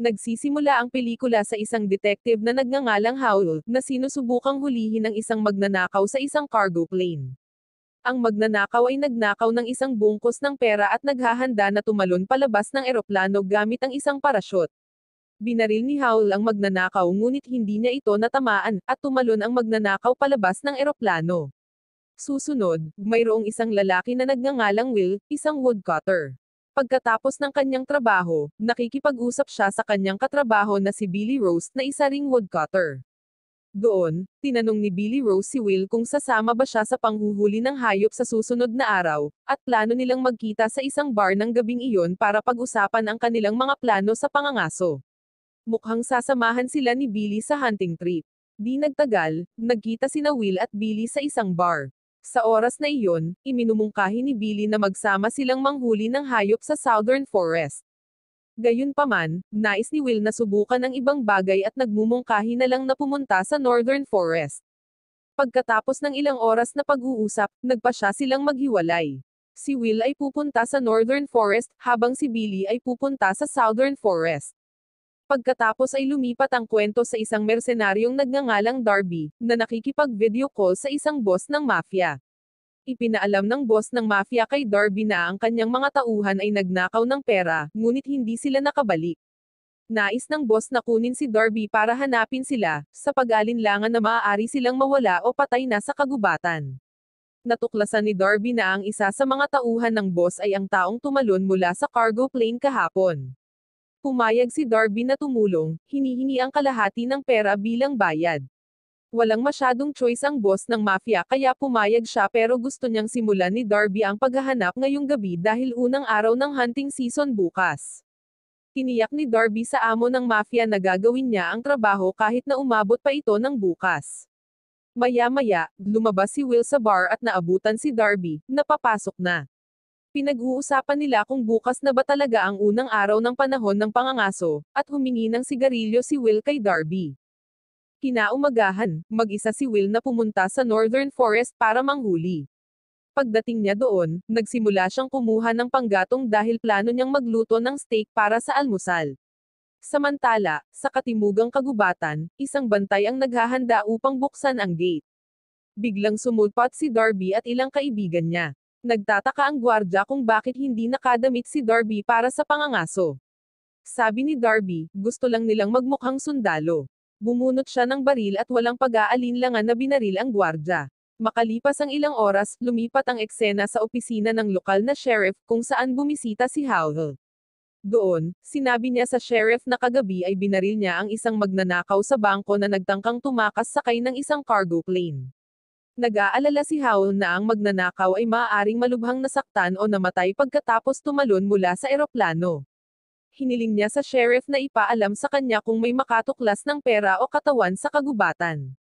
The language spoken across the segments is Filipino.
Nagsisimula ang pelikula sa isang detective na nagngangalang Howl, na sinusubukang hulihin ng isang magnanakaw sa isang cargo plane. Ang magnanakaw ay nagnakaw ng isang bungkus ng pera at naghahanda na tumalon palabas ng eroplano gamit ang isang parachute. Binaril ni Howl ang magnanakaw ngunit hindi niya ito natamaan, at tumalon ang magnanakaw palabas ng eroplano. Susunod, mayroong isang lalaki na nagngangalang Will, isang woodcutter. Pagkatapos ng kanyang trabaho, nakikipag-usap siya sa kanyang katrabaho na si Billy Rose na isa ring woodcutter. Doon, tinanong ni Billy Rose si Will kung sasama ba siya sa panghuhuli ng hayop sa susunod na araw, at plano nilang magkita sa isang bar ng gabing iyon para pag-usapan ang kanilang mga plano sa pangangaso. Mukhang sasamahan sila ni Billy sa hunting trip. Di nagtagal, nagkita sina Will at Billy sa isang bar. Sa oras na iyon, iminumungkahi ni Billy na magsama silang manghuli ng hayop sa Southern Forest. Gayunpaman, nais ni Will na subukan ang ibang bagay at nagmumungkahi na lang na pumunta sa Northern Forest. Pagkatapos ng ilang oras na pag-uusap, nagpasya silang maghiwalay. Si Will ay pupunta sa Northern Forest, habang si Billy ay pupunta sa Southern Forest. Pagkatapos ay lumipat ang kwento sa isang mersenaryong nagngangalang Darby, na nakikipag-video call sa isang boss ng mafia. Ipinaalam ng boss ng mafia kay Darby na ang kanyang mga tauhan ay nagnakaw ng pera, ngunit hindi sila nakabalik. Nais ng boss na kunin si Darby para hanapin sila, sa pag-alinlangan na maaari silang mawala o patay na sa kagubatan. Natuklasan ni Darby na ang isa sa mga tauhan ng boss ay ang taong tumalon mula sa cargo plane kahapon. Pumayag si Darby na tumulong, hinihingi ang kalahati ng pera bilang bayad. Walang masyadong choice ang boss ng mafia kaya pumayag siya pero gusto niyang simulan ni Darby ang paghahanap ngayong gabi dahil unang araw ng hunting season bukas. Tiniyak ni Darby sa amo ng mafia na gagawin niya ang trabaho kahit na umabot pa ito ng bukas. Maya-maya, lumabas si Will sa bar at naabutan si Darby, na papasok na. Pinag-uusapan nila kung bukas na ba talaga ang unang araw ng panahon ng pangangaso, at humingi ng sigarilyo si Will kay Darby. Kinaumagahan, mag-isa si Will na pumunta sa Northern Forest para manghuli. Pagdating niya doon, nagsimula siyang kumuha ng panggatong dahil plano niyang magluto ng steak para sa almusal. Samantala, sa katimugang kagubatan, isang bantay ang naghahanda upang buksan ang gate. Biglang sumulpot si Darby at ilang kaibigan niya. Nagtataka ang gwardya kung bakit hindi nakadamit si Darby para sa pangangaso. Sabi ni Darby, gusto lang nilang magmukhang sundalo. Bumunot siya ng baril at walang pag-aalinlangan na binaril ang gwardya. Makalipas ang ilang oras, lumipat ang eksena sa opisina ng lokal na sheriff kung saan bumisita si Howell. Doon, sinabi niya sa sheriff na kagabi ay binaril niya ang isang magnanakaw sa bangko na nagtangkang tumakas sakay ng isang cargo plane. Nag-aalala si Howl na ang magnanakaw ay maaaring malubhang nasaktan o namatay pagkatapos tumalon mula sa eroplano. Hiniling niya sa sheriff na ipaalam sa kanya kung may makatuklas ng pera o katawan sa kagubatan.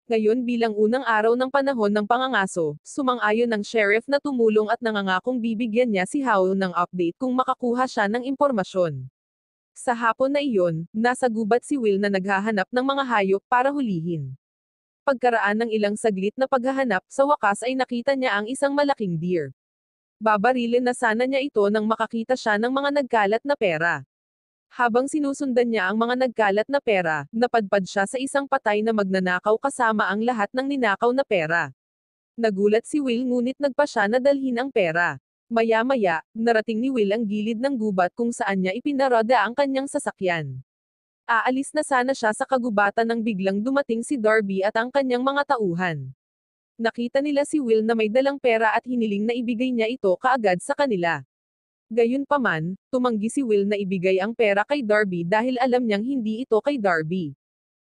Ngayon bilang unang araw ng panahon ng pangangaso, sumang-ayon ng sheriff na tumulong at nangangakong bibigyan niya si Howl ng update kung makakuha siya ng impormasyon. Sa hapon na iyon, nasa gubat si Will na naghahanap ng mga hayop para hulihin. Pagkaraan ng ilang saglit na paghahanap, sa wakas ay nakita niya ang isang malaking deer. Babarilin na sana niya ito nang makakita siya ng mga nagkalat na pera. Habang sinusundan niya ang mga nagkalat na pera, napadpad siya sa isang patay na magnanakaw kasama ang lahat ng ninakaw na pera. Nagulat si Will ngunit nagpa siya na dalhin ang pera. Maya-maya, narating ni Will ang gilid ng gubat kung saan niya ipinaroda ang kanyang sasakyan. Aalis na sana siya sa kagubatan nang biglang dumating si Darby at ang kanyang mga tauhan. Nakita nila si Will na may dalang pera at hiniling na ibigay niya ito kaagad sa kanila. Gayunpaman, tumanggi si Will na ibigay ang pera kay Darby dahil alam niyang hindi ito kay Darby.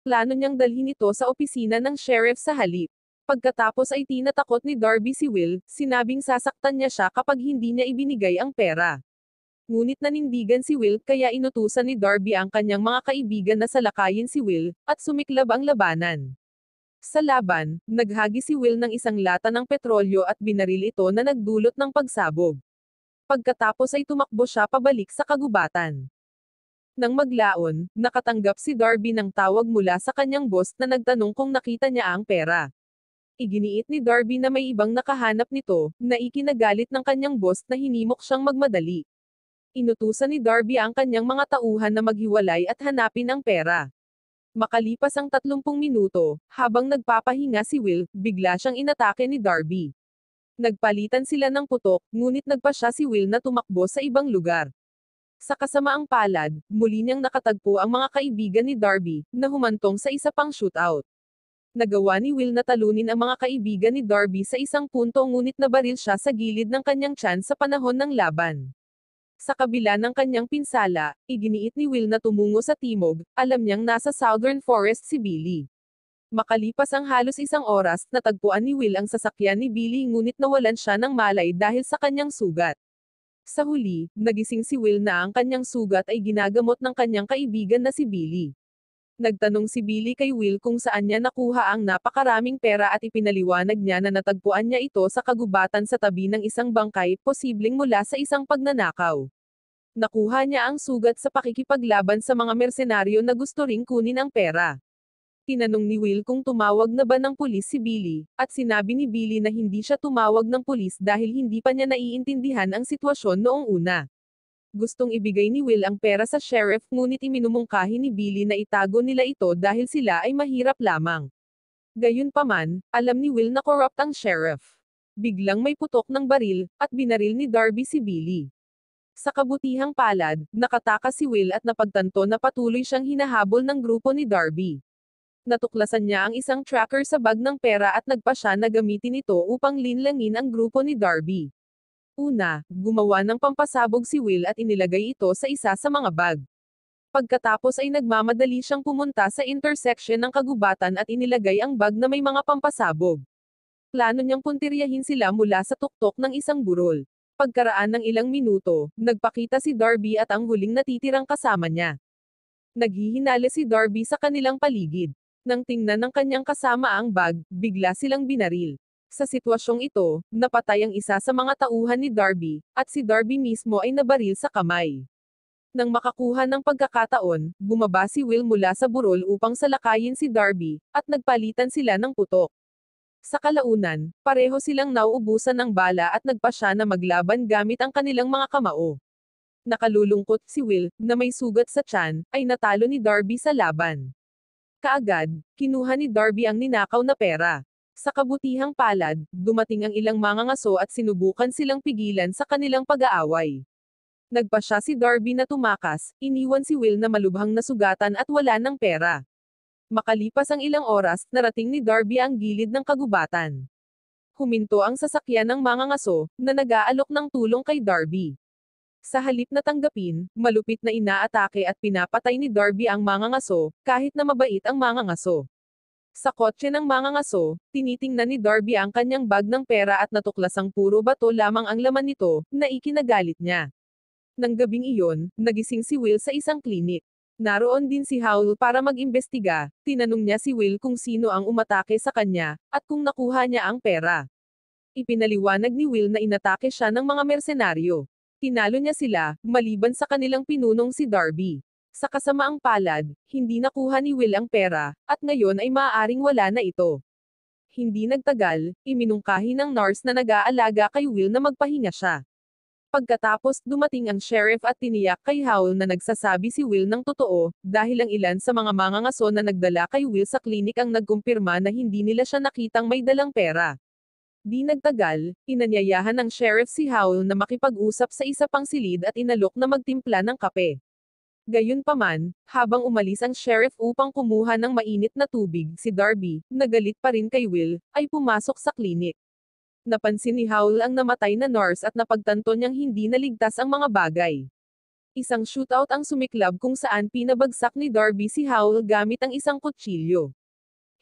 Plano niyang dalhin ito sa opisina ng sheriff sa halip. Pagkatapos ay tinatakot ni Darby si Will, sinabing sasaktan niya siya kapag hindi niya ibinigay ang pera. Ngunit nanindigan si Will kaya inutusan ni Darby ang kanyang mga kaibigan na salakayin si Will, at sumiklab ang labanan. Sa laban, naghagi si Will ng isang lata ng petrolyo at binaril ito na nagdulot ng pagsabog. Pagkatapos ay tumakbo siya pabalik sa kagubatan. Nang maglaon, nakatanggap si Darby ng tawag mula sa kanyang boss na nagtanong kung nakita niya ang pera. Iginiit ni Darby na may ibang nakahanap nito, na ikinagalit ng kanyang boss na hinimok siyang magmadali. Inutusan ni Darby ang kanyang mga tauhan na maghiwalay at hanapin ang pera. Makalipas ang 30 minuto, habang nagpapahinga si Will, bigla siyang inatake ni Darby. Nagpalitan sila ng putok, ngunit nagpasya si Will na tumakbo sa ibang lugar. Sa kasamaang palad, muli niyang nakatagpo ang mga kaibigan ni Darby, na humantong sa isa pang shootout. Nagawa ni Will na talunin ang mga kaibigan ni Darby sa isang punto ngunit nabaril siya sa gilid ng kanyang tiyan sa panahon ng laban. Sa kabila ng kanyang pinsala, iginiit ni Will na tumungo sa timog, alam niyang nasa Southern Forest si Billy. Makalipas ang halos isang oras, natagpuan ni Will ang sasakyan ni Billy ngunit nawalan siya ng malay dahil sa kanyang sugat. Sa huli, nagising si Will na ang kanyang sugat ay ginagamot ng kanyang kaibigan na si Billy. Nagtanong si Billy kay Will kung saan niya nakuha ang napakaraming pera at ipinaliwanag niya na natagpuan niya ito sa kagubatan sa tabi ng isang bangkay, posibleng mula sa isang pagnanakaw. Nakuha niya ang sugat sa pakikipaglaban sa mga mersenaryo na gusto ring kunin ang pera. Tinanong ni Will kung tumawag na ba ng pulis si Billy, at sinabi ni Billy na hindi siya tumawag ng pulis dahil hindi pa niya naiintindihan ang sitwasyon noong una. Gustong ibigay ni Will ang pera sa sheriff ngunit iminumungkahi ni Billy na itago nila ito dahil sila ay mahirap lamang. Gayunpaman, alam ni Will na corrupt ang sheriff. Biglang may putok ng baril, at binaril ni Darby si Billy. Sa kabutihang palad, nakatakas si Will at napagtanto na patuloy siyang hinahabol ng grupo ni Darby. Natuklasan niya ang isang tracker sa bag ng pera at nagpa siya na gamitin ito upang linlangin ang grupo ni Darby. Una, gumawa ng pampasabog si Will at inilagay ito sa isa sa mga bag. Pagkatapos ay nagmamadali siyang pumunta sa intersection ng kagubatan at inilagay ang bag na may mga pampasabog. Plano niyang puntiryahin sila mula sa tuktok ng isang burol. Pagkaraan ng ilang minuto, nagpakita si Darby at ang huling natitirang kasama niya. Naghihinala si Darby sa kanilang paligid. Nang tingnan ng kanyang kasama ang bag, bigla silang binaril. Sa sitwasyong ito, napatay ang isa sa mga tauhan ni Darby, at si Darby mismo ay nabaril sa kamay. Nang makakuha ng pagkakataon, bumaba si Will mula sa burol upang salakayin si Darby, at nagpalitan sila ng putok. Sa kalaunan, pareho silang nauubusan ng bala at nagpa siya na maglaban gamit ang kanilang mga kamao. Nakalulungkot si Will, na may sugat sa tiyan, ay natalo ni Darby sa laban. Kaagad, kinuha ni Darby ang ninakaw na pera. Sa kabutihang palad, dumating ang ilang mangangaso at sinubukan silang pigilan sa kanilang pag-aaway. Nagpa siya si Darby na tumakas, iniwan si Will na malubhang nasugatan at wala ng pera. Makalipas ang ilang oras, narating ni Darby ang gilid ng kagubatan. Huminto ang sasakyan ng mangangaso, na nag-aalok ng tulong kay Darby. Sa halip na tanggapin, malupit na inaatake at pinapatay ni Darby ang mangangaso, kahit na mabait ang mangangaso. Sa kotse ng mangangaso, tinitingnan ni Darby ang kanyang bag ng pera at natuklasang puro bato lamang ang laman nito, na ikinagalit niya. Nang gabing iyon, nagising si Will sa isang klinik. Naroon din si Howell para mag-imbestiga, tinanong niya si Will kung sino ang umatake sa kanya, at kung nakuha niya ang pera. Ipinaliwanag ni Will na inatake siya ng mga mersenaryo. Tinalo niya sila, maliban sa kanilang pinunong si Darby. Sa kasamaang palad, hindi nakuha ni Will ang pera, at ngayon ay maaaring wala na ito. Hindi nagtagal, iminungkahi ng nurse na nag-aalaga kay Will na magpahinga siya. Pagkatapos, dumating ang sheriff at tiniyak kay Howell na nagsasabi si Will ng totoo, dahil ang ilan sa mga mangangaso na nagdala kay Will sa klinik ang nagkumpirma na hindi nila siya nakitang may dalang pera. Di nagtagal, inanyayahan ng sheriff si Howell na makipag-usap sa isa pang silid at inalok na magtimpla ng kape. Gayunpaman, habang umalis ang sheriff upang kumuha ng mainit na tubig, si Darby, na galit pa rin kay Will, ay pumasok sa klinik. Napansin ni Howell ang namatay na nurse at napagtanto niyang hindi naligtas ang mga bagay. Isang shootout ang sumiklab kung saan pinabagsak ni Darby si Howell gamit ang isang kutsilyo.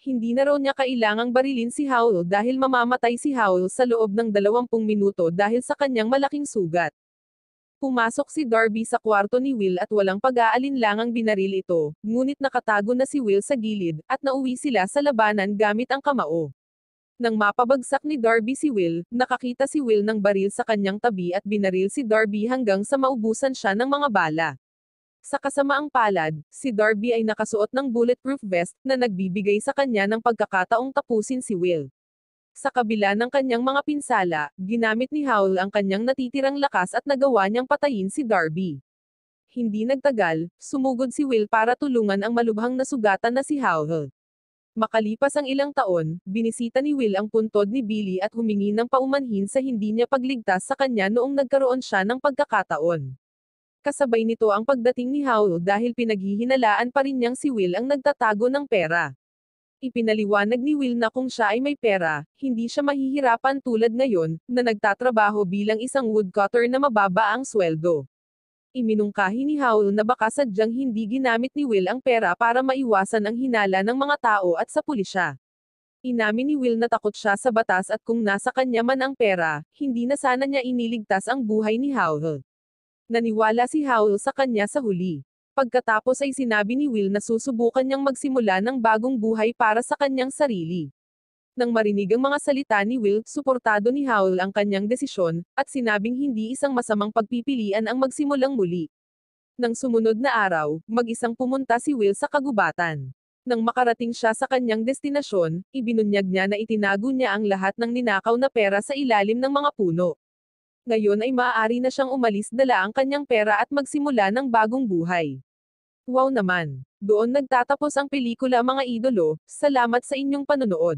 Hindi na raw niya kailangang barilin si Howell dahil mamamatay si Howell sa loob ng 20 minuto dahil sa kanyang malaking sugat. Pumasok si Darby sa kwarto ni Will at walang pag-aalinlangang binaril ito, ngunit nakatago na si Will sa gilid, at nauwi sila sa labanan gamit ang kamao. Nang mapabagsak ni Darby si Will, nakakita si Will ng baril sa kanyang tabi at binaril si Darby hanggang sa maubusan siya ng mga bala. Sa kasamaang palad, si Darby ay nakasuot ng bulletproof vest, na nagbibigay sa kanya ng pagkakataong tapusin si Will. Sa kabila ng kanyang mga pinsala, ginamit ni Howl ang kanyang natitirang lakas at nagawa niyang patayin si Darby. Hindi nagtagal, sumugod si Will para tulungan ang malubhang nasugatan na si Howl. Makalipas ang ilang taon, binisita ni Will ang puntod ni Billy at humingi ng paumanhin sa hindi niya pagligtas sa kanya noong nagkaroon siya ng pagkakataon. Kasabay nito ang pagdating ni Howl dahil pinaghihinalaan pa rin niyang si Will ang nagtatago ng pera. Ipinaliwanag ni Will na kung siya ay may pera, hindi siya mahihirapan tulad ngayon, na nagtatrabaho bilang isang woodcutter na mababa ang sweldo. Iminungkahi ni Howl na baka sadyang hindi ginamit ni Will ang pera para maiwasan ang hinala ng mga tao at sa pulisya. Inamin ni Will na takot siya sa batas at kung nasa kanya man ang pera, hindi na sana niya iniligtas ang buhay ni Howl. Naniwala si Howl sa kanya sa huli. Pagkatapos ay sinabi ni Will na susubukan niyang magsimula ng bagong buhay para sa kanyang sarili. Nang marinig ang mga salita ni Will, suportado ni Howl ang kanyang desisyon, at sinabing hindi isang masamang pagpipilian ang magsimulang muli. Nang sumunod na araw, mag-isang pumunta si Will sa kagubatan. Nang makarating siya sa kanyang destinasyon, ibinunyag niya na itinago niya ang lahat ng ninakaw na pera sa ilalim ng mga puno. Ngayon ay maaari na siyang umalis dala ang kanyang pera at magsimula ng bagong buhay. Wow naman! Doon nagtatapos ang pelikula mga idolo, salamat sa inyong panonood.